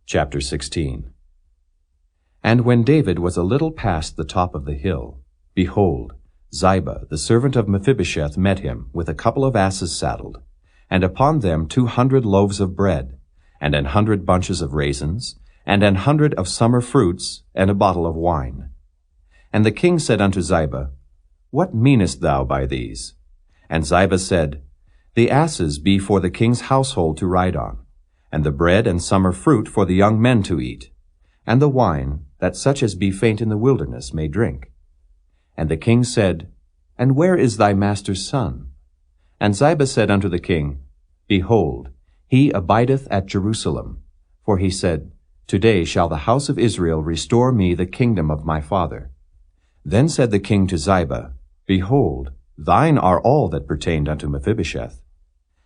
Chapter 16. And when David was a little past the top of the hill, behold, Ziba, the servant of Mephibosheth, met him, with a couple of asses saddled, and upon them 200 loaves of bread, and 100 bunches of raisins, and 100 of summer fruits, and a bottle of wine. And the king said unto Ziba, What meanest thou by these? And Ziba said, The asses be for the king's household to ride on, and the bread and summer fruit for the young men to eat, and the wine, that such as be faint in the wilderness may drink. And the king said, And where is thy master's son? And Ziba said unto the king, Behold, he abideth at Jerusalem. For he said, Today shall the house of Israel restore me the kingdom of my father. Then said the king to Ziba, Behold, thine are all that pertained unto Mephibosheth.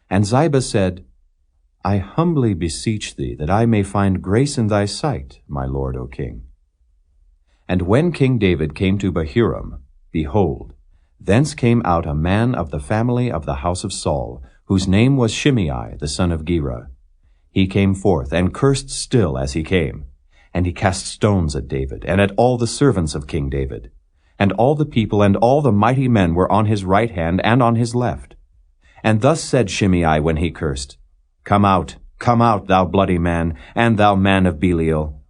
And Ziba said, I humbly beseech thee that I may find grace in thy sight, my lord, O king. And when King David came to Bahurim, behold, thence came out a man of the family of the house of Saul, whose name was Shimei the son of Gera. He came forth, and cursed still as he came. And he cast stones at David, and at all the servants of King David. And all the people and all the mighty men were on his right hand and on his left. And thus said Shimei when he cursed, Come out, thou bloody man, and thou man of Belial.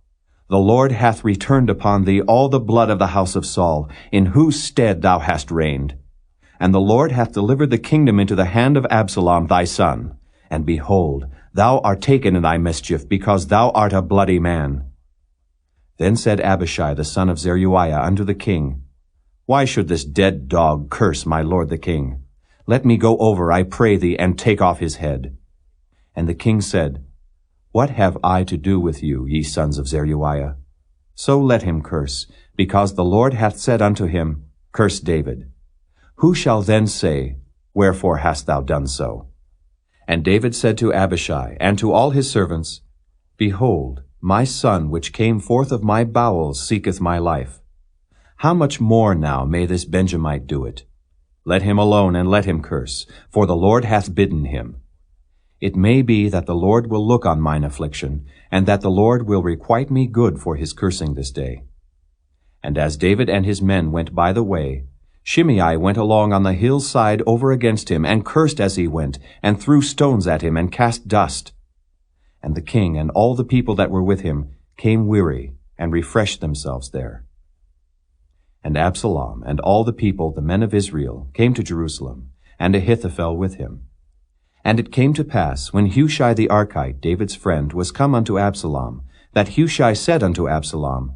The Lord hath returned upon thee all the blood of the house of Saul, in whose stead thou hast reigned. And the Lord hath delivered the kingdom into the hand of Absalom thy son. And behold, thou art taken in thy mischief, because thou art a bloody man. Then said Abishai the son of Zeruiah unto the king, Why should this dead dog curse my lord the king? Let me go over, I pray thee, and take off his head. And the king said, What have I to do with you, ye sons of Zeruiah? So let him curse, because the Lord hath said unto him, Curse David. Who shall then say, Wherefore hast thou done so? And David said to Abishai and to all his servants, Behold, my son which came forth of my bowels seeketh my life. How much more now may this Benjamite do it? Let him alone, and let him curse, for the Lord hath bidden him. It may be that the Lord will look on mine affliction, and that the Lord will requite me good for his cursing this day. And as David and his men went by the way, Shimei went along on the hillside over against him, and cursed as he went, and threw stones at him, and cast dust. And the king and all the people that were with him came weary, and refreshed themselves there. And Absalom and all the people, the men of Israel, came to Jerusalem, and Ahithophel with him. And it came to pass, when Hushai the Archite, David's friend, was come unto Absalom, that Hushai said unto Absalom,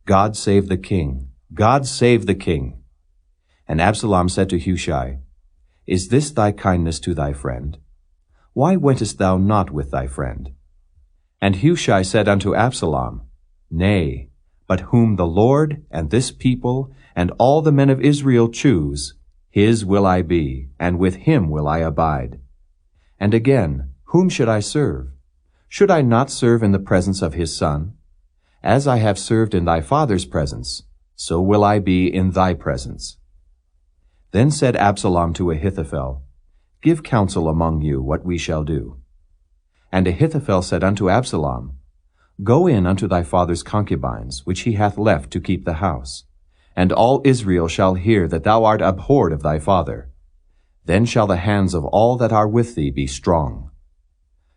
God save the king, God save the king. And Absalom said to Hushai, Is this thy kindness to thy friend? Why wentest thou not with thy friend? And Hushai said unto Absalom, Nay, but whom the Lord and this people and all the men of Israel choose, his will I be, and with him will I abide. And again, whom should I serve? Should I not serve in the presence of his son? As I have served in thy father's presence, so will I be in thy presence. Then said Absalom to Ahithophel, Give counsel among you what we shall do. And Ahithophel said unto Absalom, Go in unto thy father's concubines, which he hath left to keep the house. And all Israel shall hear that thou art abhorred of thy father. Then shall the hands of all that are with thee be strong.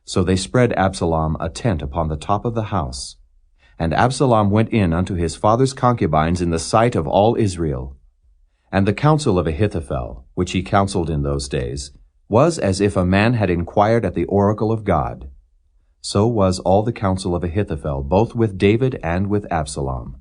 So they spread Absalom a tent upon the top of the house. And Absalom went in unto his father's concubines in the sight of all Israel. And the counsel of Ahithophel, which he counseled in those days, was as if a man had inquired at the oracle of God. So was all the counsel of Ahithophel, both with David and with Absalom.